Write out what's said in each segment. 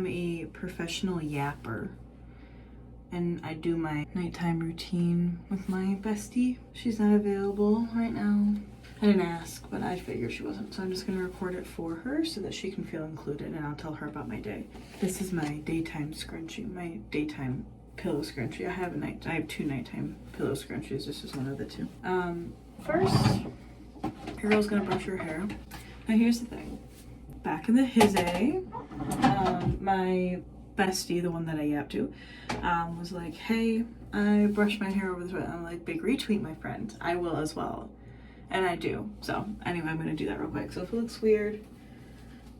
I'm a professional yapper, and I do my nighttime routine with my bestie. She's not available right now. I didn't ask, but I figured she wasn't, so I'm just gonna record it for her so that she can feel included, and I'll tell her about my day. This is my daytime scrunchie, my daytime pillow scrunchie. I have two nighttime pillow scrunchies. This is one of the two. First, your girl's gonna brush her hair. Now here's the thing. Back in the hizzy, my bestie, the one that I yap to, was like, hey, I brushed my hair over this way. I'm like, big retweet, my friend. I will as well. And I do. So anyway, I'm gonna do that real quick. So if it looks weird,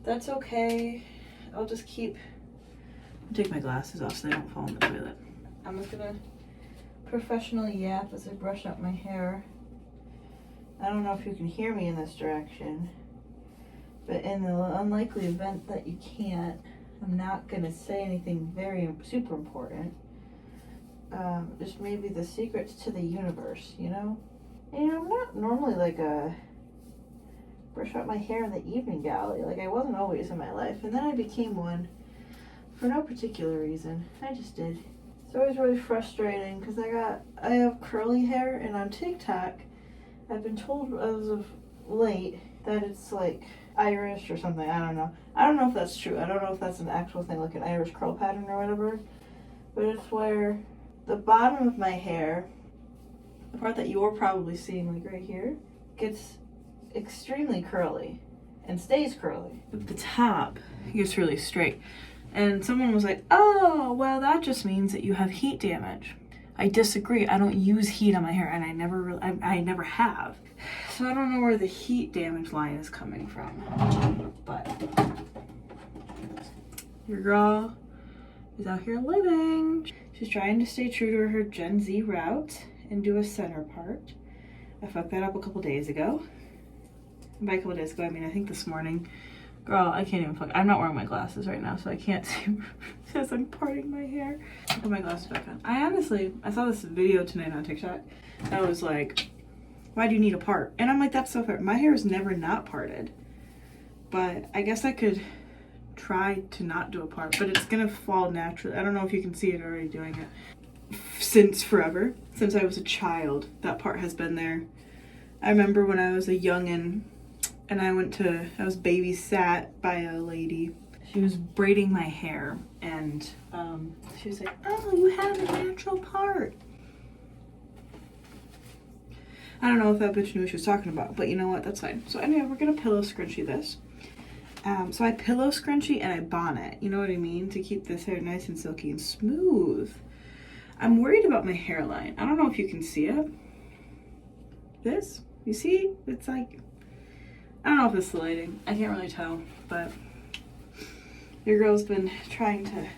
that's okay. I'll just take my glasses off so they don't fall in the toilet. I'm just gonna professionally yap as I brush up my hair. I don't know if you can hear me in this direction, but in the unlikely event that you can't, I'm not gonna say anything super important. Just maybe the secrets to the universe, you know? And, I'm not normally like a brush out my hair in the evening galley. Like, I wasn't always in my life. And then I became one for no particular reason. I just did. It's always really frustrating because I have curly hair, and on TikTok, I've been told as of late that it's like Irish or something. I don't know. I don't know if that's true. I don't know if that's an actual thing, like an Irish curl pattern or whatever. But it's where the bottom of my hair, the part that you're probably seeing, like right here, gets extremely curly and stays curly. But the top gets really straight. And someone was like, oh, well, that just means that you have heat damage. I disagree. I don't use heat on my hair, and I never have. So I don't know where the heat damage line is coming from. But your girl is out here living. She's trying to stay true to her Gen Z route and do a center part. I fucked that up a couple days ago. And by a couple days ago, I mean, I think this morning. Girl, I can't even fuck. I'm not wearing my glasses right now, so I can't see as I'm parting my hair. I'll put my glasses back on. I saw this video tonight on TikTok that was like, why do you need a part? And I'm like, that's so fair. My hair is never not parted. But I guess I could try to not do a part, but it's gonna fall naturally. I don't know if you can see it already doing it. Since forever, since I was a child, that part has been there. I remember when I was a youngin' and I was babysat by a lady. She was braiding my hair, and she was like, oh, you have a natural part. I don't know if that bitch knew what she was talking about, but you know what, that's fine. So anyway, we're gonna pillow scrunchie this. So I pillow scrunchie and I bonnet, you know what I mean? To keep this hair nice and silky and smooth. I'm worried about my hairline. I don't know if you can see it. This, you see? It's like, I don't know if it's the lighting. I can't really tell, but your girl's been trying to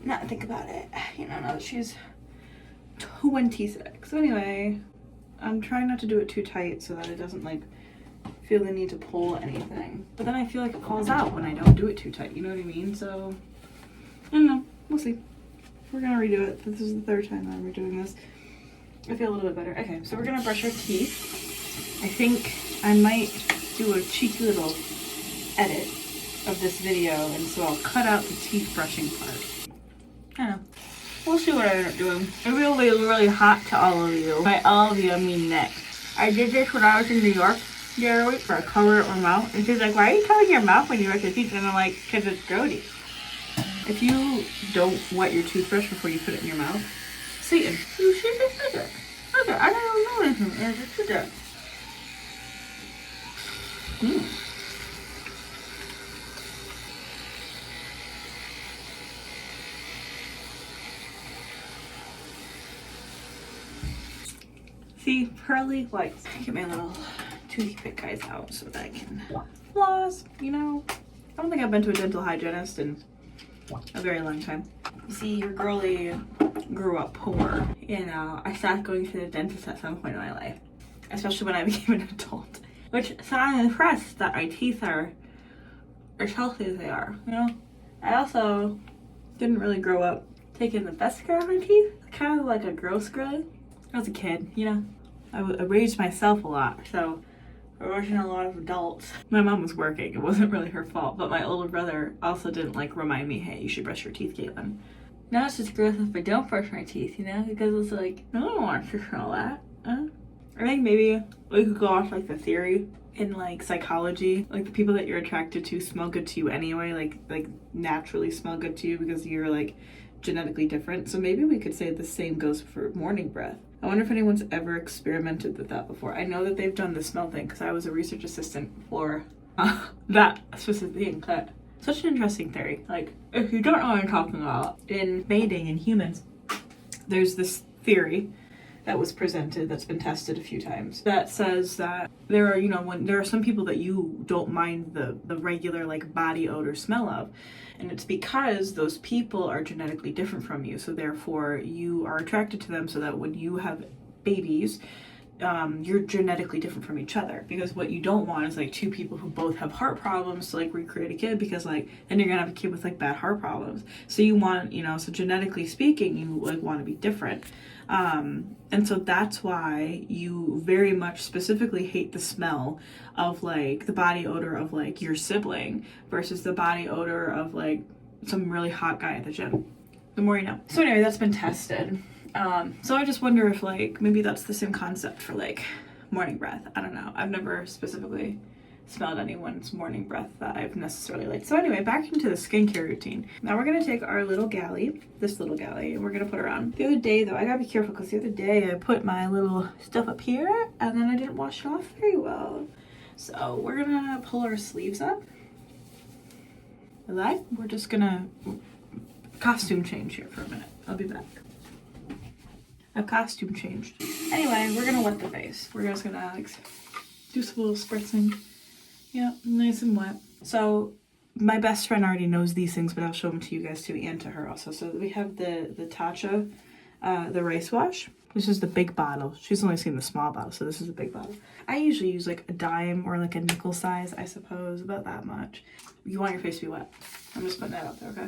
not think about it, you know, now that she's 26. So anyway, I'm trying not to do it too tight so that it doesn't like feel the need to pull anything. But then I feel like it falls out when I don't do it too tight, you know what I mean? So, I don't know, we'll see. We're gonna redo it. This is the third time that we're doing this. I feel a little bit better. Okay, so we're gonna brush our teeth. I think I might do a cheeky little edit of this video, and so I'll cut out the teeth brushing part. I don't know. We'll see what I end up doing. It will be really hot to all of you. By all of you, I mean Nick. I did this when I was in New York the other week, where I covered up my mouth. And she's like, why are you covering your mouth when you brush your teeth? And I'm like, because it's dirty. If you don't wet your toothbrush before you put it in your mouth, Satan, you should just do it. Okay, I don't know anything. I just did that. See, pearly whites. Get my little toothpick guys out so that I can floss, you know. I don't think I've been to a dental hygienist in a very long time. See, your girlie grew up poor. You know, I stopped going to the dentist at some point in my life, especially when I became an adult. So I'm impressed that my teeth are as healthy as they are, you know? I also didn't really grow up taking the best care of my teeth. Kind of like a gross girl. I was a kid, you know? I raised myself a lot, so There wasn't a lot of adults. My mom was working. It wasn't really her fault, but my older brother also didn't like remind me, hey, you should brush your teeth, Caitlin. Now it's just gross if I don't brush my teeth, you know? Because it's like, no one wants to smell that. I think maybe we could go off like the theory in like psychology, like the people that you're attracted to smell good to you anyway, like naturally smell good to you because you're like genetically different. So maybe we could say the same goes for morning breath. I wonder if anyone's ever experimented with that before. I know that they've done the smell thing because I was a research assistant for that specific thing. But such an interesting theory. Like, if you don't know what I'm talking about, in mating in humans, there's this theory that was presented that's been tested a few times that says that there are, you know, when there are some people that you don't mind the regular like body odor smell of, and it's because those people are genetically different from you, so therefore you are attracted to them, so that when you have babies, you're genetically different from each other, because what you don't want is like two people who both have heart problems to like recreate a kid, because like then you're gonna have a kid with like bad heart problems. So you want, you know, so genetically speaking, you like want to be different. And so that's why you very much specifically hate the smell of like the body odor of like your sibling versus the body odor of like some really hot guy at the gym. The more you know. So anyway, that's been tested. So I just wonder if like maybe that's the same concept for like morning breath. I don't know. I've never specifically smelled anyone's morning breath that I've necessarily liked. So anyway, back into the skincare routine. Now we're gonna take our little galley, this little galley, and we're gonna put her on. The other day though, I gotta be careful because the other day I put my little stuff up here and then I didn't wash it off very well. So we're gonna pull our sleeves up. Like, we're just gonna costume change here for a minute. I'll be back. I've costume changed. Anyway, we're gonna wet the face. We're just gonna like do some little spritzing. Yeah, nice and wet. So my best friend already knows these things, but I'll show them to you guys too, and to her also. So we have the Tatcha, the rice wash. This is the big bottle. She's only seen the small bottle, so this is the big bottle. I usually use like a dime or like a nickel size, I suppose, about that much. You want your face to be wet. I'm just putting that out there, okay?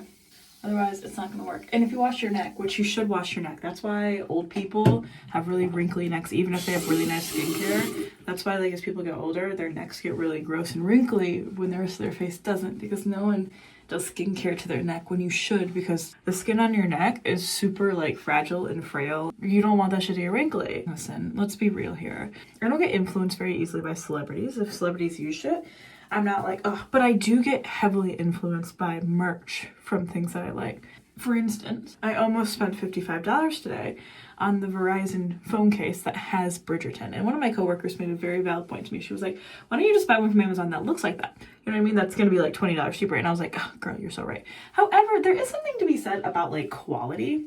Otherwise, it's not going to work. And if you wash your neck, which you should wash your neck, that's why old people have really wrinkly necks, even if they have really nice skincare. That's why, like, as people get older, their necks get really gross and wrinkly when the rest of their face doesn't, because no one does skincare to their neck when you should, because the skin on your neck is super, like, fragile and frail. You don't want that shit to get wrinkly. Listen, let's be real here. I don't get influenced very easily by celebrities. If celebrities use shit, I'm not like, oh, but I do get heavily influenced by merch from things that I like. For instance, I almost spent $55 today on the Verizon phone case that has Bridgerton. And one of my coworkers made a very valid point to me. She was like, why don't you just buy one from Amazon that looks like that? You know what I mean? That's going to be like $20 cheaper. And I was like, oh, girl, you're so right. However, there is something to be said about like quality.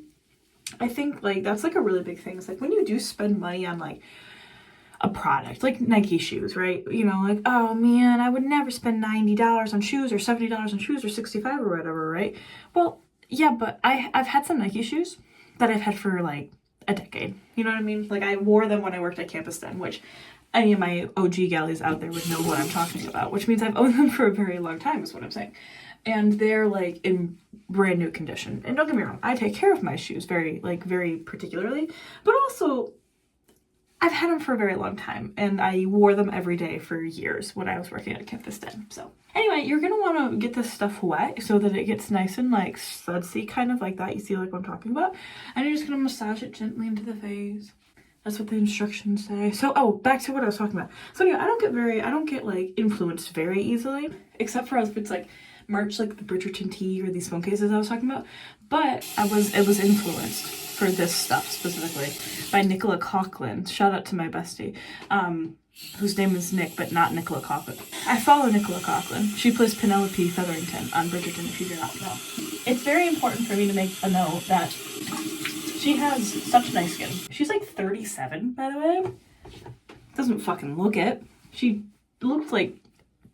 I think like that's like a really big thing. It's like when you do spend money on like a product like Nike shoes, right? You know, like, oh man, I would never spend $90 on shoes or $70 on shoes or $65 or whatever, right? Well, yeah, but I've had some Nike shoes that I've had for like a decade. You know what I mean? Like I wore them when I worked at Campus Den, which any of my OG galleys out there would know what I'm talking about, which means I've owned them for a very long time is what I'm saying. And they're like in brand new condition. And don't get me wrong, I take care of my shoes very particularly, but also I've had them for a very long time, and I wore them every day for years when I was working at Campus Den. So anyway, you're going to want to get this stuff wet so that it gets nice and like sudsy, kind of like that. You see like what I'm talking about? And you're just going to massage it gently into the face. That's what the instructions say. So, oh, back to what I was talking about. So anyway, I don't get like influenced very easily, except for if it's like merch like the Bridgerton tea or these phone cases I was talking about. But it was influenced for this stuff specifically by Nicola Coughlan. Shout out to my bestie, whose name is Nick, but not Nicola Coughlan. I follow Nicola Coughlan. She plays Penelope Featherington on Bridgerton, if you do not know. It's very important for me to make a note that she has such nice skin. She's like 37, by the way. Doesn't fucking look it. She looked like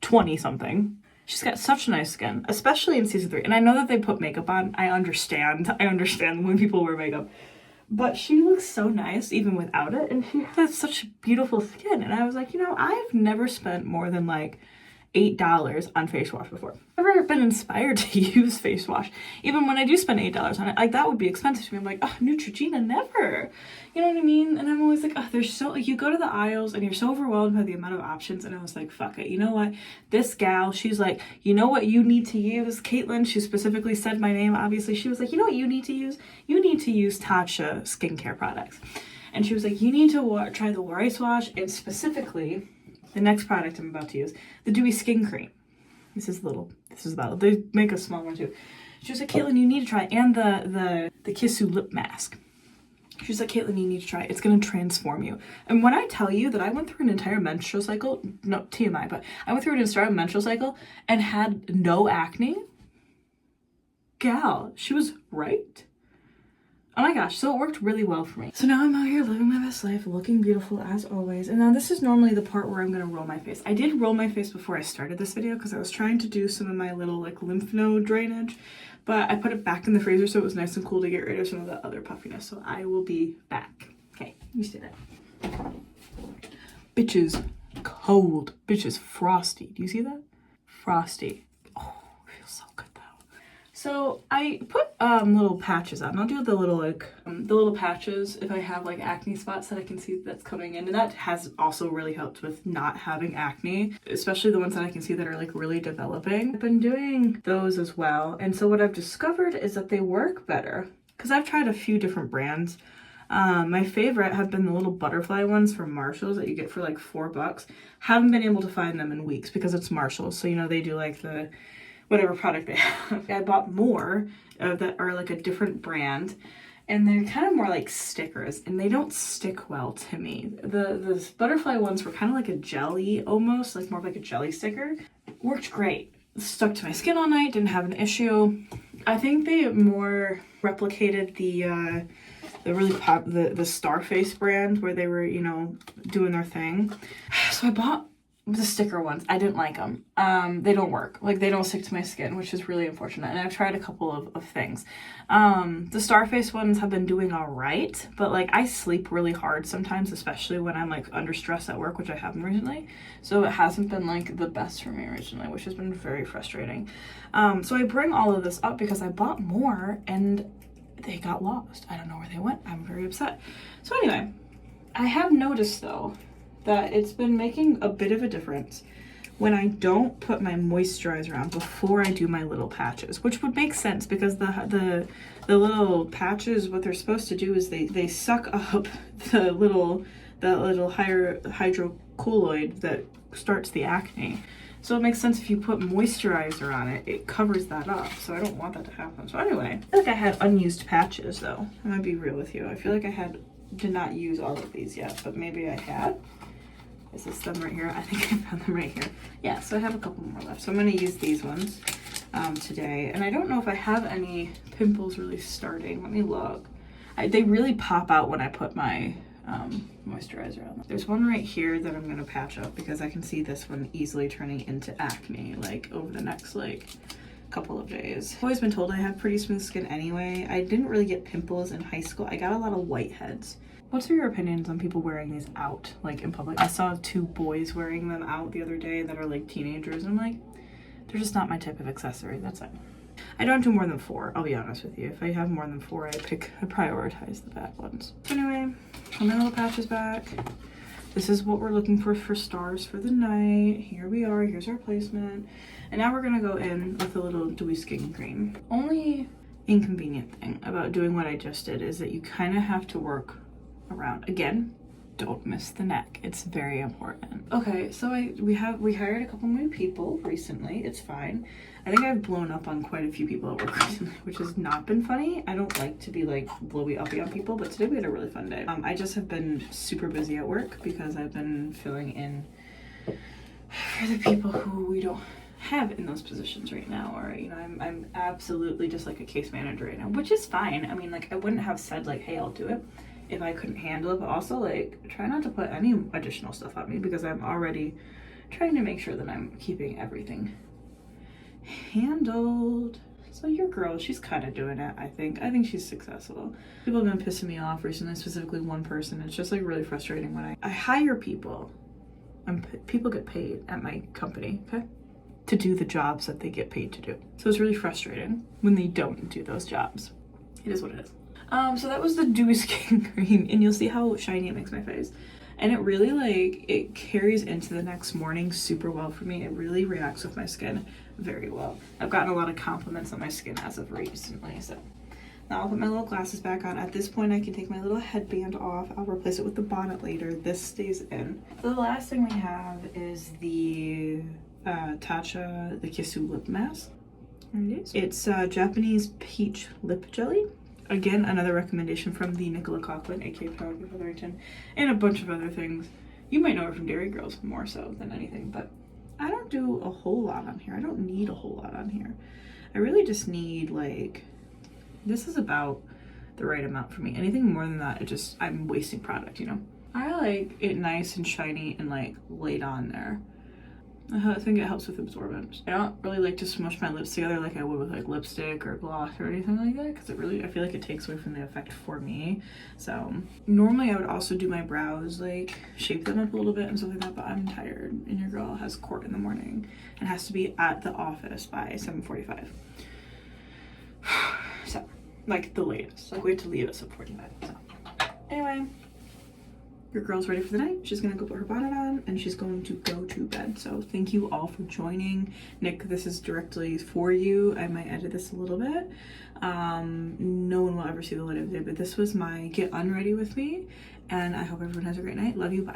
20 something. She's got such nice skin, especially in season 3. And I know that they put makeup on. I understand when people wear makeup. But she looks so nice even without it. And she has such beautiful skin. And I was like, you know, I've never spent more than like $8 on face wash before. I've never been inspired to use face wash. Even when I do spend $8 on it, like that would be expensive to me. I'm like, oh, Neutrogena, never. You know what I mean? And I'm always like, oh, there's so, like, you go to the aisles and you're so overwhelmed by the amount of options. And I was like, fuck it. You know what? This gal, she's like, you know what you need to use? Caitlin, she specifically said my name, obviously. She was like, you know what you need to use? You need to use Tatcha skincare products. And she was like, you need to try the rice wash, and specifically the next product I'm about to use, the Dewy Skin Cream. This is about, they make a small one too. She was like, Caitlin, you need to try it. And the Kissu lip mask. She was like, Caitlin, you need to try it. It's going to transform you. And when I tell you that I went through an entire menstrual cycle, no, TMI, but I went through an entire menstrual cycle and had no acne, gal, she was right. Oh my gosh, so it worked really well for me. So now I'm out here living my best life, looking beautiful as always. And now this is normally the part where I'm gonna roll my face. I did roll my face before I started this video because I was trying to do some of my little like lymph node drainage, but I put it back in the freezer so it was nice and cool to get rid of some of the other puffiness. So I will be back. Okay, you see that. Bitch is cold. Bitch is frosty. Do you see that? Frosty. Oh, it feels so good. So I put little patches on. I'll do the little the little patches if I have like acne spots that I can see that's coming in, and that has also really helped with not having acne, especially the ones that I can see that are like really developing. I've been doing those as well, and so what I've discovered is that they work better because I've tried a few different brands. My favorite have been the little butterfly ones from Marshalls that you get for like $4. Haven't been able to find them in weeks because it's Marshalls, so you know they do like the whatever product they have. I bought more that are like a different brand, and they're kind of more like stickers, and they don't stick well to me. The butterfly ones were kind of like a jelly almost, like more of like a jelly sticker. Worked great. Stuck to my skin all night, didn't have an issue. I think they more replicated the really the Starface brand where they were, you know, doing their thing. So I bought the sticker ones. I didn't like them. They don't work. Like they don't stick to my skin, which is really unfortunate. And I've tried a couple of things. The Starface ones have been doing all right, but like I sleep really hard sometimes, especially when I'm like under stress at work, which I haven't recently. So it hasn't been like the best for me recently, which has been very frustrating. So I bring all of this up because I bought more and they got lost. I don't know where they went. I'm very upset. So anyway, I have noticed though that it's been making a bit of a difference when I don't put my moisturizer on before I do my little patches, which would make sense because the little patches, what they're supposed to do is they suck up the little hydrocolloid that starts the acne. So it makes sense if you put moisturizer on it, it covers that up. So I don't want that to happen. So anyway, I feel like I had unused patches though. I'm gonna be real with you. I feel like I did not use all of these yet, but maybe I had. Is this them right here? I think I found them right here. Yeah, so I have a couple more left. So I'm going to use these ones today. And I don't know if I have any pimples really starting. Let me look. They really pop out when I put my moisturizer on. There's one right here that I'm going to patch up because I can see this one easily turning into acne like over the next like couple of days. I've always been told I have pretty smooth skin anyway. I didn't really get pimples in high school. I got a lot of whiteheads. What's your opinions on people wearing these out, like in public? I saw 2 boys wearing them out the other day that are like teenagers. I'm like, they're just not my type of accessory. That's it. I don't do more than 4, I'll be honest with you. If I have more than 4, I prioritize the bad ones. So anyway, put my little patches back. This is what we're looking for stars for the night. Here we are, here's our placement. And now we're gonna go in with a little dewy skin cream. Only inconvenient thing about doing what I just did is that you kind of have to work around. Again, don't miss the neck. It's very important. Okay, so we hired a couple new people recently. It's fine. I think I've blown up on quite a few people at work recently, which has not been funny. I don't like to be like blowy uppy on people, but today we had a really fun day. I just have been super busy at work because I've been filling in for the people who we don't have in those positions right now, or you know, I'm absolutely just like a case manager right now, which is fine. I mean, like I wouldn't have said like, hey, I'll do it if I couldn't handle it, but also like try not to put any additional stuff on me because I'm already trying to make sure that I'm keeping everything handled. So your girl, she's kind of doing it, I think. I think she's successful. People have been pissing me off recently, specifically one person. It's just like really frustrating when I hire people and people get paid at my company, okay? to do the jobs that they get paid to do. So it's really frustrating when they don't do those jobs. It is what it is. So that was the Dewy Skin Cream, and you'll see how shiny it makes my face. And it really, like, it carries into the next morning super well for me. It really reacts with my skin very well. I've gotten a lot of compliments on my skin as of recently, so. Now I'll put my little glasses back on. At this point, I can take my little headband off. I'll replace it with the bonnet later. This stays in. So the last thing we have is the Tatcha, the Kisu Lip Mask. There it is. It's Japanese Peach Lip Jelly. Again, another recommendation from the Nicola Coughlin, aka Penelope Featherington, and a bunch of other things. You might know her from Dairy Girls more so than anything, but I don't do a whole lot on here. I don't need a whole lot on here. I really just need, like, this is about the right amount for me. Anything more than that, I'm wasting product, you know? I like it nice and shiny and, like, laid on there. I think it helps with absorbance. I don't really like to smush my lips together like I would with like lipstick or gloss or anything like that, because I feel like it takes away from the effect for me. So normally I would also do my brows, like shape them up a little bit and stuff like that, but I'm tired and your girl has court in the morning and has to be at the office by 7:45. So, like the latest. Like we have to leave at 7:45. So anyway, your girl's ready for the night. She's gonna go put her bonnet on and she's going to go to bed. So thank you all for joining. Nick, this is directly for you. I might edit this a little bit. No one will ever see the light of day, but this was my Get Unready With Me, and I hope everyone has a great night. Love you, bye.